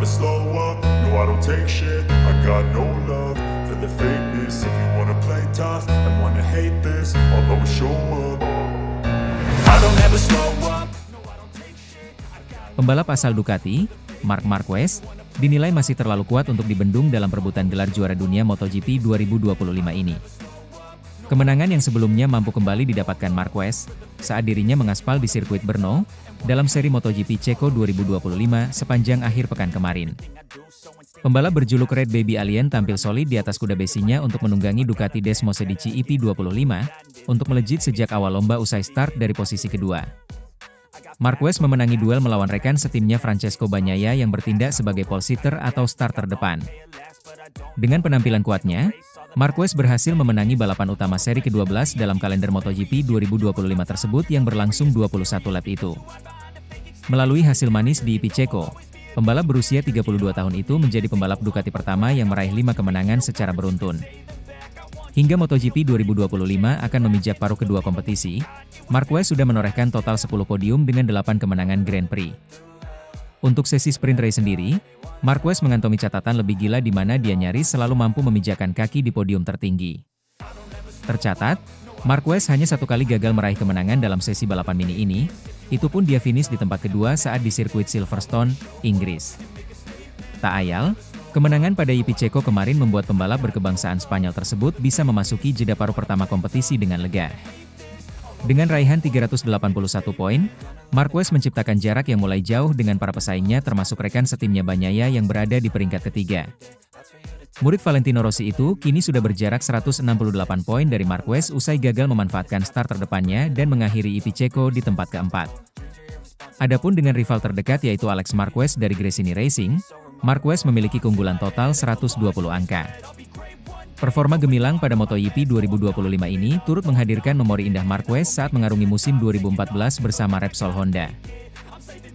slow up, no I don't take shit. I got no love for the fakeness. If you wanna play tough and wanna hate this, I'll always show up. I don't ever slow up. Pembalap asal Ducati, Marc Marquez, dinilai masih terlalu kuat untuk dibendung dalam perebutan gelar juara dunia MotoGP 2025 ini. Kemenangan yang sebelumnya mampu kembali didapatkan Marquez, saat dirinya mengaspal di sirkuit Brno, dalam seri MotoGP Ceko 2025 sepanjang akhir pekan kemarin. Pembalap berjuluk Red Baby Alien tampil solid di atas kuda besinya untuk menunggangi Ducati Desmosedici EP25, untuk melejit sejak awal lomba usai start dari posisi kedua. Marquez memenangi duel melawan rekan setimnya Francesco Bagnaia yang bertindak sebagai pole sitter atau starter depan. Dengan penampilan kuatnya, Marquez berhasil memenangi balapan utama seri ke-12 dalam kalender MotoGP 2025 tersebut yang berlangsung 21 lap itu. Melalui hasil manis di EP Ceko, pembalap berusia 32 tahun itu menjadi pembalap Ducati pertama yang meraih 5 kemenangan secara beruntun. Hingga MotoGP 2025 akan memijak paruh kedua kompetisi, Marquez sudah menorehkan total 10 podium dengan 8 kemenangan Grand Prix. Untuk sesi sprint race sendiri, Marquez mengantongi catatan lebih gila di mana dia nyaris selalu mampu memijakkan kaki di podium tertinggi. Tercatat, Marquez hanya satu kali gagal meraih kemenangan dalam sesi balapan mini ini, itu pun dia finish di tempat kedua saat di sirkuit Silverstone, Inggris. Tak ayal, kemenangan pada EP Ceko kemarin membuat pembalap berkebangsaan Spanyol tersebut bisa memasuki jeda paruh pertama kompetisi dengan lega. Dengan raihan 381 poin, Marquez menciptakan jarak yang mulai jauh dengan para pesaingnya termasuk rekan setimnya Bagnaia yang berada di peringkat ketiga. Murid Valentino Rossi itu kini sudah berjarak 168 poin dari Marquez usai gagal memanfaatkan start terdepannya dan mengakhiri EP Ceko di tempat keempat. Adapun dengan rival terdekat yaitu Alex Marquez dari Gresini Racing, Marquez memiliki keunggulan total 120 angka. Performa gemilang pada MotoGP 2025 ini turut menghadirkan memori indah Marquez saat mengarungi musim 2014 bersama Repsol Honda.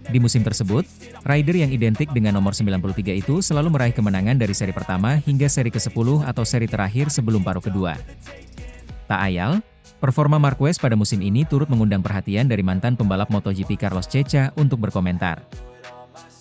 Di musim tersebut, rider yang identik dengan nomor 93 itu selalu meraih kemenangan dari seri pertama hingga seri ke-10 atau seri terakhir sebelum paruh kedua. Tak ayal, performa Marquez pada musim ini turut mengundang perhatian dari mantan pembalap MotoGP Carlos Ceca untuk berkomentar.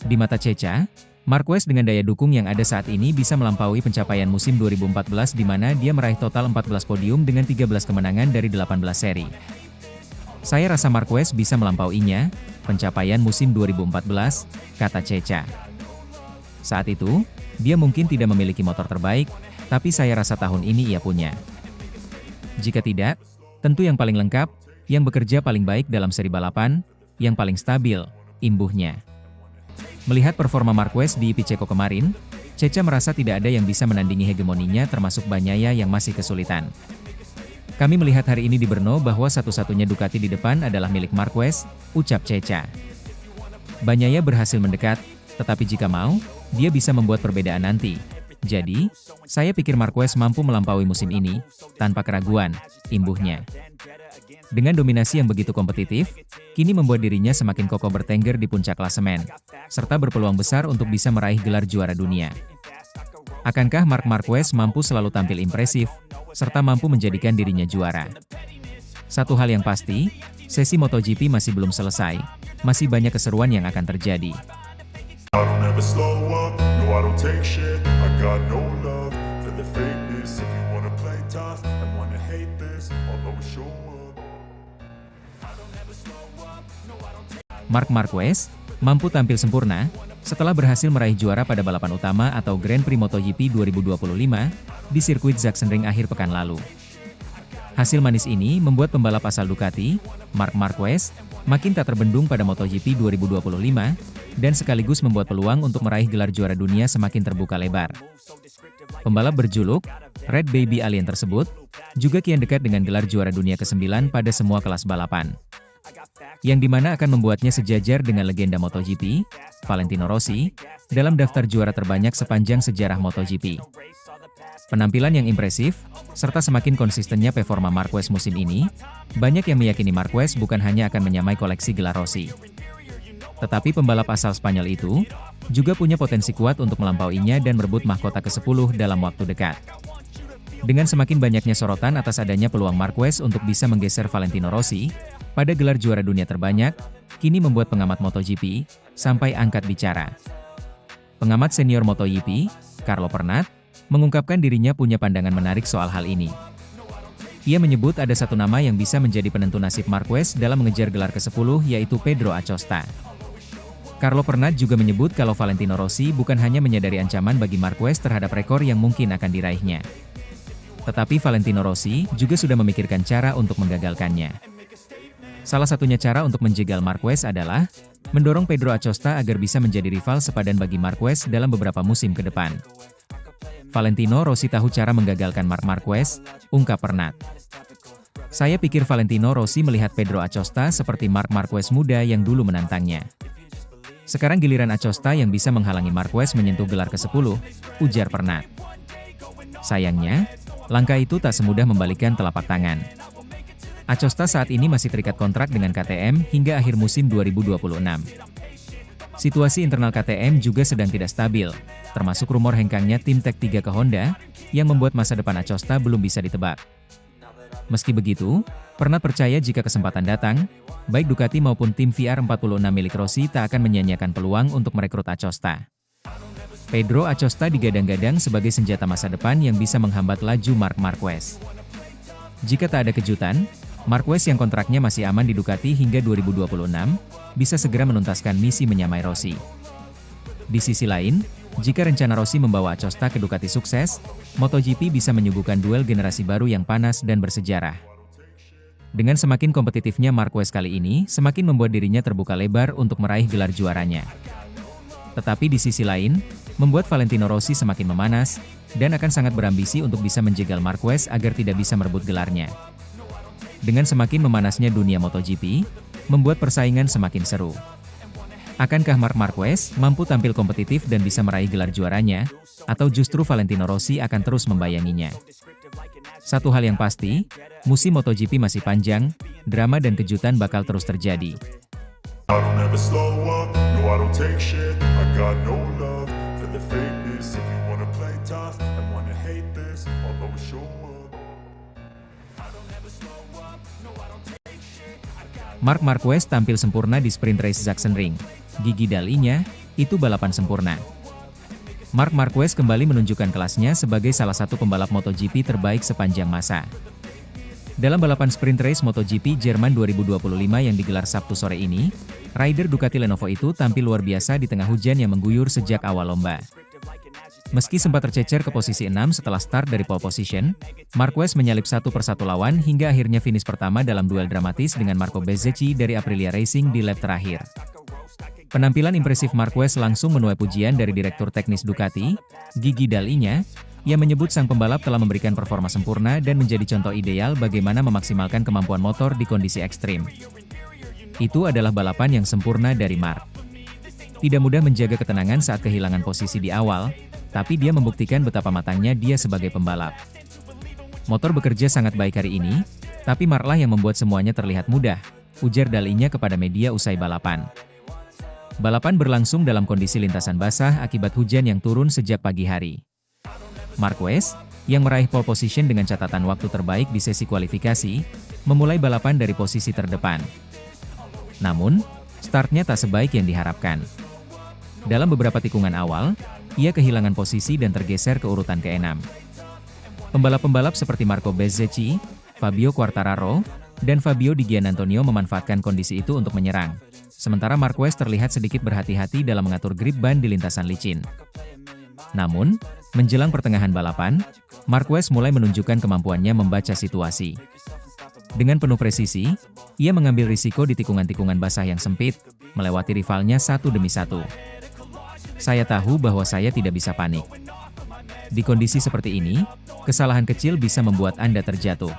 Di mata Ceca, Marquez dengan daya dukung yang ada saat ini bisa melampaui pencapaian musim 2014 di mana dia meraih total 14 podium dengan 13 kemenangan dari 18 seri. Saya rasa Marquez bisa melampauinya, pencapaian musim 2014, kata Ceca. Saat itu, dia mungkin tidak memiliki motor terbaik, tapi saya rasa tahun ini ia punya. Jika tidak, tentu yang paling lengkap, yang bekerja paling baik dalam seri balapan, yang paling stabil, imbuhnya. Melihat performa Marquez di EP Ceko kemarin, Ceca merasa tidak ada yang bisa menandingi hegemoninya termasuk Bagnaia yang masih kesulitan. Kami melihat hari ini di Brno bahwa satu-satunya Ducati di depan adalah milik Marquez, ucap Ceca. Bagnaia berhasil mendekat, tetapi jika mau, dia bisa membuat perbedaan nanti. Jadi, saya pikir Marquez mampu melampaui musim ini, tanpa keraguan, imbuhnya. Dengan dominasi yang begitu kompetitif, kini membuat dirinya semakin kokoh bertengger di puncak klasemen, serta berpeluang besar untuk bisa meraih gelar juara dunia. Akankah Marc Marquez mampu selalu tampil impresif, serta mampu menjadikan dirinya juara? Satu hal yang pasti, sesi MotoGP masih belum selesai, masih banyak keseruan yang akan terjadi. I don't ever slow up, no I don't take shit. I got no love for the fakeness. If you wanna play tough and wanna hate this, I'll always show up. Marc Marquez mampu tampil sempurna setelah berhasil meraih juara pada balapan utama atau Grand Prix MotoGP 2025 di sirkuit Sachsenring akhir pekan lalu. Hasil manis ini membuat pembalap asal Ducati, Marc Marquez, makin tak terbendung pada MotoGP 2025 dan sekaligus membuat peluang untuk meraih gelar juara dunia semakin terbuka lebar. Pembalap berjuluk Red Baby Alien tersebut juga kian dekat dengan gelar juara dunia ke-9 pada semua kelas balapan, yang dimana akan membuatnya sejajar dengan legenda MotoGP, Valentino Rossi, dalam daftar juara terbanyak sepanjang sejarah MotoGP. Penampilan yang impresif, serta semakin konsistennya performa Marquez musim ini, banyak yang meyakini Marquez bukan hanya akan menyamai koleksi gelar Rossi. Tetapi pembalap asal Spanyol itu, juga punya potensi kuat untuk melampauinya dan merebut mahkota ke-10 dalam waktu dekat. Dengan semakin banyaknya sorotan atas adanya peluang Marquez untuk bisa menggeser Valentino Rossi pada gelar juara dunia terbanyak, kini membuat pengamat MotoGP sampai angkat bicara. Pengamat senior MotoGP, Carlo Pernat, mengungkapkan dirinya punya pandangan menarik soal hal ini. Ia menyebut ada satu nama yang bisa menjadi penentu nasib Marquez dalam mengejar gelar ke-10, yaitu Pedro Acosta. Carlo Pernat juga menyebut kalau Valentino Rossi bukan hanya menyadari ancaman bagi Marquez terhadap rekor yang mungkin akan diraihnya. Tetapi Valentino Rossi juga sudah memikirkan cara untuk menggagalkannya. Salah satunya cara untuk menjegal Marquez adalah mendorong Pedro Acosta agar bisa menjadi rival sepadan bagi Marquez dalam beberapa musim ke depan. Valentino Rossi tahu cara menggagalkan Marc Marquez, ungkap Pernat. Saya pikir Valentino Rossi melihat Pedro Acosta seperti Marc Marquez muda yang dulu menantangnya. Sekarang giliran Acosta yang bisa menghalangi Marquez menyentuh gelar ke-10, ujar Pernat. Sayangnya, langkah itu tak semudah membalikkan telapak tangan. Acosta saat ini masih terikat kontrak dengan KTM hingga akhir musim 2026. Situasi internal KTM juga sedang tidak stabil, termasuk rumor hengkangnya tim Tech3 ke Honda, yang membuat masa depan Acosta belum bisa ditebak. Meski begitu, Pernat percaya jika kesempatan datang, baik Ducati maupun tim VR46 milik Rossi tak akan menyia-nyiakan peluang untuk merekrut Acosta. Pedro Acosta digadang-gadang sebagai senjata masa depan yang bisa menghambat laju Marc Marquez. Jika tak ada kejutan, Marquez yang kontraknya masih aman di Ducati hingga 2026, bisa segera menuntaskan misi menyamai Rossi. Di sisi lain, jika rencana Rossi membawa Acosta ke Ducati sukses, MotoGP bisa menyuguhkan duel generasi baru yang panas dan bersejarah. Dengan semakin kompetitifnya Marquez kali ini, semakin membuat dirinya terbuka lebar untuk meraih gelar juaranya. Tetapi di sisi lain, membuat Valentino Rossi semakin memanas, dan akan sangat berambisi untuk bisa menjegal Marquez agar tidak bisa merebut gelarnya. Dengan semakin memanasnya dunia MotoGP, membuat persaingan semakin seru. Akankah Marc Marquez mampu tampil kompetitif dan bisa meraih gelar juaranya, atau justru Valentino Rossi akan terus membayanginya? Satu hal yang pasti, musim MotoGP masih panjang, drama dan kejutan bakal terus terjadi. I don't ever slow up, no I don't take shit. I got no love for the fakeness. If you wanna play tough and wanna hate this, I'll always show up. Marc Marquez tampil sempurna di sprint race Sachsenring. Gigi dalinya, itu balapan sempurna. Marc Marquez kembali menunjukkan kelasnya sebagai salah satu pembalap MotoGP terbaik sepanjang masa. Dalam balapan sprint race MotoGP Jerman 2025 yang digelar Sabtu sore ini, rider Ducati Lenovo itu tampil luar biasa di tengah hujan yang mengguyur sejak awal lomba. Meski sempat tercecer ke posisi 6 setelah start dari pole position, Marquez menyalip satu persatu lawan hingga akhirnya finish pertama dalam duel dramatis dengan Marco Bezzecchi dari Aprilia Racing di lap terakhir. Penampilan impresif Marquez langsung menuai pujian dari Direktur Teknis Ducati, Gigi Dall'Igna, yang menyebut sang pembalap telah memberikan performa sempurna dan menjadi contoh ideal bagaimana memaksimalkan kemampuan motor di kondisi ekstrim. Itu adalah balapan yang sempurna dari Marc. Tidak mudah menjaga ketenangan saat kehilangan posisi di awal, tapi dia membuktikan betapa matangnya dia sebagai pembalap. Motor bekerja sangat baik hari ini, tapi Marc lah yang membuat semuanya terlihat mudah, ujar Dall'Igna kepada media usai balapan. Balapan berlangsung dalam kondisi lintasan basah akibat hujan yang turun sejak pagi hari. Marquez, yang meraih pole position dengan catatan waktu terbaik di sesi kualifikasi, memulai balapan dari posisi terdepan. Namun, startnya tak sebaik yang diharapkan. Dalam beberapa tikungan awal, ia kehilangan posisi dan tergeser ke urutan ke-6. Pembalap-pembalap seperti Marco Bezzecchi, Fabio Quartararo, dan Fabio Di Giannantonio memanfaatkan kondisi itu untuk menyerang. Sementara Marquez terlihat sedikit berhati-hati dalam mengatur grip ban di lintasan licin. Namun, menjelang pertengahan balapan, Marquez mulai menunjukkan kemampuannya membaca situasi. Dengan penuh presisi, ia mengambil risiko di tikungan-tikungan basah yang sempit, melewati rivalnya satu demi satu. Saya tahu bahwa saya tidak bisa panik. Di kondisi seperti ini, kesalahan kecil bisa membuat Anda terjatuh.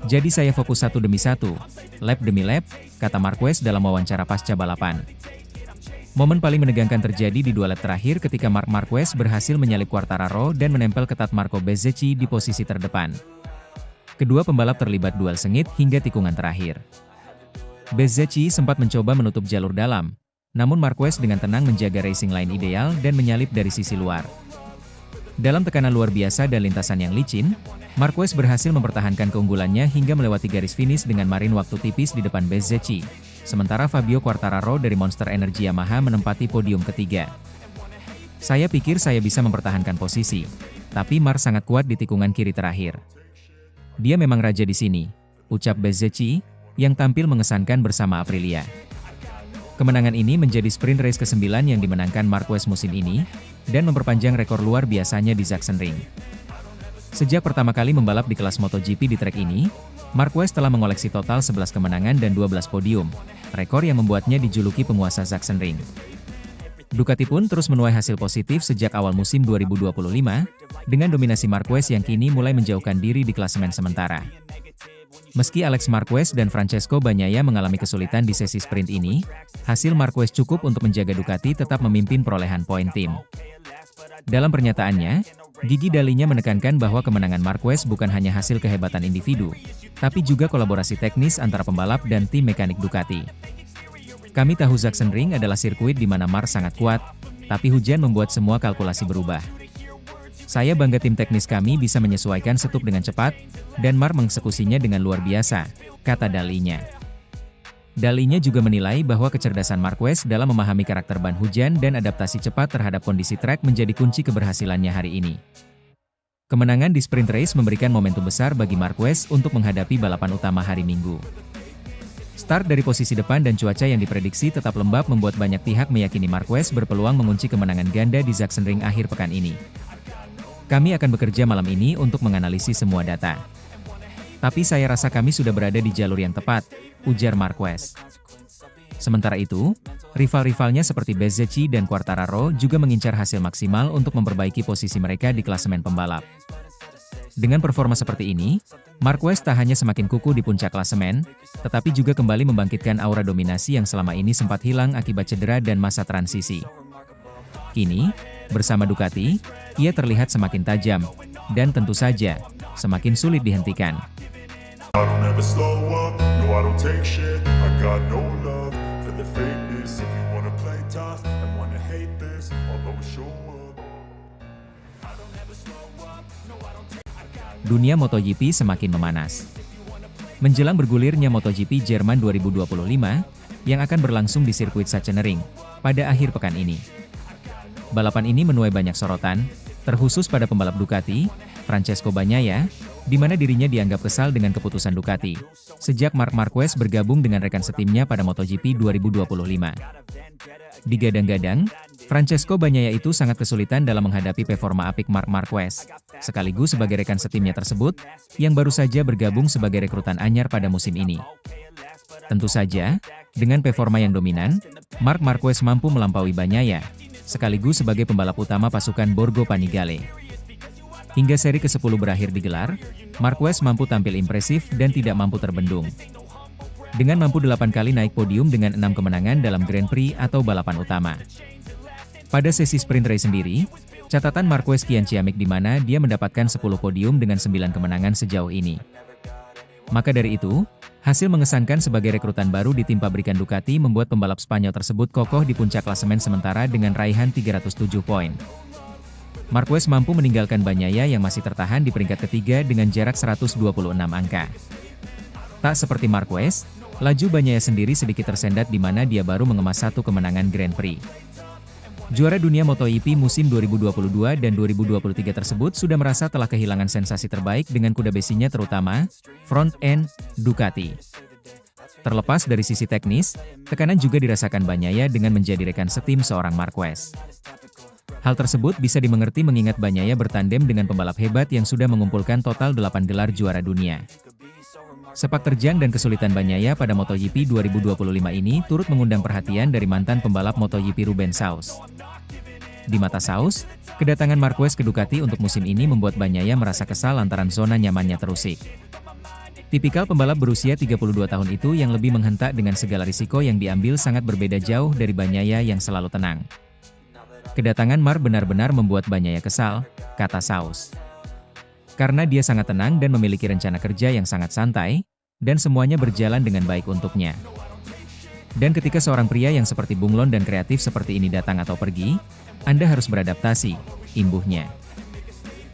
Jadi saya fokus satu demi satu, lap demi lap, kata Marquez dalam wawancara pasca balapan. Momen paling menegangkan terjadi di dua lap terakhir ketika Marc Marquez berhasil menyalip Quartararo dan menempel ketat Marco Bezzecchi di posisi terdepan. Kedua pembalap terlibat duel sengit hingga tikungan terakhir. Bezzecchi sempat mencoba menutup jalur dalam, namun Marquez dengan tenang menjaga racing line ideal dan menyalip dari sisi luar. Dalam tekanan luar biasa dan lintasan yang licin, Marquez berhasil mempertahankan keunggulannya hingga melewati garis finish dengan marin waktu tipis di depan Bezzecchi. Sementara Fabio Quartararo dari Monster Energy Yamaha menempati podium ketiga. Saya pikir saya bisa mempertahankan posisi, tapi Mar sangat kuat di tikungan kiri terakhir. Dia memang raja di sini, ucap Bezzecchi, yang tampil mengesankan bersama Aprilia. Kemenangan ini menjadi sprint race ke-9 yang dimenangkan Marquez musim ini, dan memperpanjang rekor luar biasanya di Sachsenring. Sejak pertama kali membalap di kelas MotoGP di trek ini, Marquez telah mengoleksi total 11 kemenangan dan 12 podium, rekor yang membuatnya dijuluki penguasa Sachsenring. Ducati pun terus menuai hasil positif sejak awal musim 2025, dengan dominasi Marquez yang kini mulai menjauhkan diri di klasemen sementara. Meski Alex Marquez dan Francesco Bagnaia mengalami kesulitan di sesi sprint ini, hasil Marquez cukup untuk menjaga Ducati tetap memimpin perolehan poin tim. Dalam pernyataannya, Gigi Dalinya menekankan bahwa kemenangan Marquez bukan hanya hasil kehebatan individu, tapi juga kolaborasi teknis antara pembalap dan tim mekanik Ducati. Kami tahu Sachsenring adalah sirkuit di mana Mar sangat kuat, tapi hujan membuat semua kalkulasi berubah. Saya bangga tim teknis kami bisa menyesuaikan setup dengan cepat, dan Mar mengeksekusinya dengan luar biasa, kata Dalinya. Dalinya juga menilai bahwa kecerdasan Marquez dalam memahami karakter ban hujan dan adaptasi cepat terhadap kondisi trek menjadi kunci keberhasilannya hari ini. Kemenangan di sprint race memberikan momentum besar bagi Marquez untuk menghadapi balapan utama hari Minggu. Start dari posisi depan dan cuaca yang diprediksi tetap lembab membuat banyak pihak meyakini Marquez berpeluang mengunci kemenangan ganda di Sachsenring akhir pekan ini. Kami akan bekerja malam ini untuk menganalisis semua data. Tapi saya rasa kami sudah berada di jalur yang tepat, ujar Marquez. Sementara itu, rival-rivalnya seperti Bezzecchi dan Quartararo juga mengincar hasil maksimal untuk memperbaiki posisi mereka di klasemen pembalap. Dengan performa seperti ini, Marquez tak hanya semakin kukuh di puncak klasemen, tetapi juga kembali membangkitkan aura dominasi yang selama ini sempat hilang akibat cedera dan masa transisi. Kini, bersama Ducati, ia terlihat semakin tajam, dan tentu saja, semakin sulit dihentikan. I don't ever slow up, no I don't take shit. I got no love for the fakeness. If you wanna play tough and wanna hate this, I'll always show up. Dunia MotoGP semakin memanas. Menjelang bergulirnya MotoGP Jerman 2025, yang akan berlangsung di sirkuit Sachsenring, pada akhir pekan ini. Balapan ini menuai banyak sorotan, terkhusus pada pembalap Ducati, Francesco Bagnaia, di mana dirinya dianggap kesal dengan keputusan Ducati, sejak Marc Marquez bergabung dengan rekan setimnya pada MotoGP 2025. Digadang-gadang, Francesco Bagnaia itu sangat kesulitan dalam menghadapi performa apik Marc Marquez, sekaligus sebagai rekan setimnya tersebut, yang baru saja bergabung sebagai rekrutan anyar pada musim ini. Tentu saja, dengan performa yang dominan, Marc Marquez mampu melampaui Bagnaia, sekaligus sebagai pembalap utama pasukan Borgo Panigale. Hingga seri ke-10 berakhir digelar, Marquez mampu tampil impresif dan tidak mampu terbendung. Dengan mampu 8 kali naik podium dengan 6 kemenangan dalam Grand Prix atau balapan utama. Pada sesi sprint race sendiri, catatan Marquez kian ciamik di mana dia mendapatkan 10 podium dengan 9 kemenangan sejauh ini. Maka dari itu, hasil mengesankan sebagai rekrutan baru di tim pabrikan Ducati membuat pembalap Spanyol tersebut kokoh di puncak klasemen sementara dengan raihan 307 poin. Marquez mampu meninggalkan Bagnaia yang masih tertahan di peringkat ketiga dengan jarak 126 angka. Tak seperti Marquez, laju Bagnaia sendiri sedikit tersendat di mana dia baru mengemas 1 kemenangan Grand Prix. Juara dunia MotoGP musim 2022 dan 2023 tersebut sudah merasa telah kehilangan sensasi terbaik dengan kuda besinya terutama, front end, Ducati. Terlepas dari sisi teknis, tekanan juga dirasakan Bagnaia dengan menjadi rekan setim seorang Marquez. Hal tersebut bisa dimengerti mengingat Bagnaia bertandem dengan pembalap hebat yang sudah mengumpulkan total 8 gelar juara dunia. Sepak terjang dan kesulitan Bagnaia pada MotoGP 2025 ini turut mengundang perhatian dari mantan pembalap MotoGP Ruben Sauz. Di mata Sauz, kedatangan Marquez ke Ducati untuk musim ini membuat Bagnaia merasa kesal lantaran zona nyamannya terusik. Tipikal pembalap berusia 32 tahun itu yang lebih menghentak dengan segala risiko yang diambil sangat berbeda jauh dari Bagnaia yang selalu tenang. Kedatangan Marc benar-benar membuat Bagnaia kesal, kata Sauz. Karena dia sangat tenang dan memiliki rencana kerja yang sangat santai, dan semuanya berjalan dengan baik untuknya. Dan ketika seorang pria yang seperti bunglon dan kreatif seperti ini datang atau pergi, Anda harus beradaptasi, imbuhnya.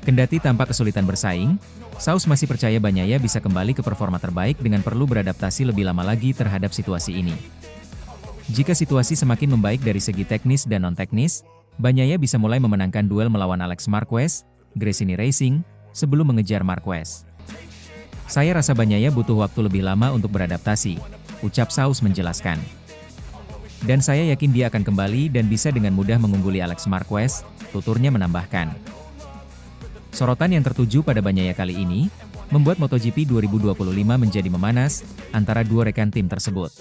Kendati tanpa kesulitan bersaing, Sauz masih percaya Bagnaia bisa kembali ke performa terbaik dengan perlu beradaptasi lebih lama lagi terhadap situasi ini. Jika situasi semakin membaik dari segi teknis dan non-teknis, Bagnaia bisa mulai memenangkan duel melawan Alex Marquez, Gresini Racing, sebelum mengejar Marquez. Saya rasa Bagnaia butuh waktu lebih lama untuk beradaptasi, ucap Saus menjelaskan. Dan saya yakin dia akan kembali dan bisa dengan mudah mengungguli Alex Marquez, tuturnya menambahkan. Sorotan yang tertuju pada Bagnaia kali ini, membuat MotoGP 2025 menjadi memanas, antara dua rekan tim tersebut.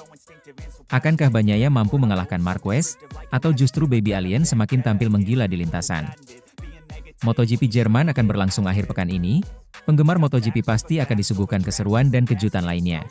Akankah Bagnaia mampu mengalahkan Marquez, atau justru Baby Alien semakin tampil menggila di lintasan? MotoGP Jerman akan berlangsung akhir pekan ini, penggemar MotoGP pasti akan disuguhkan keseruan dan kejutan lainnya.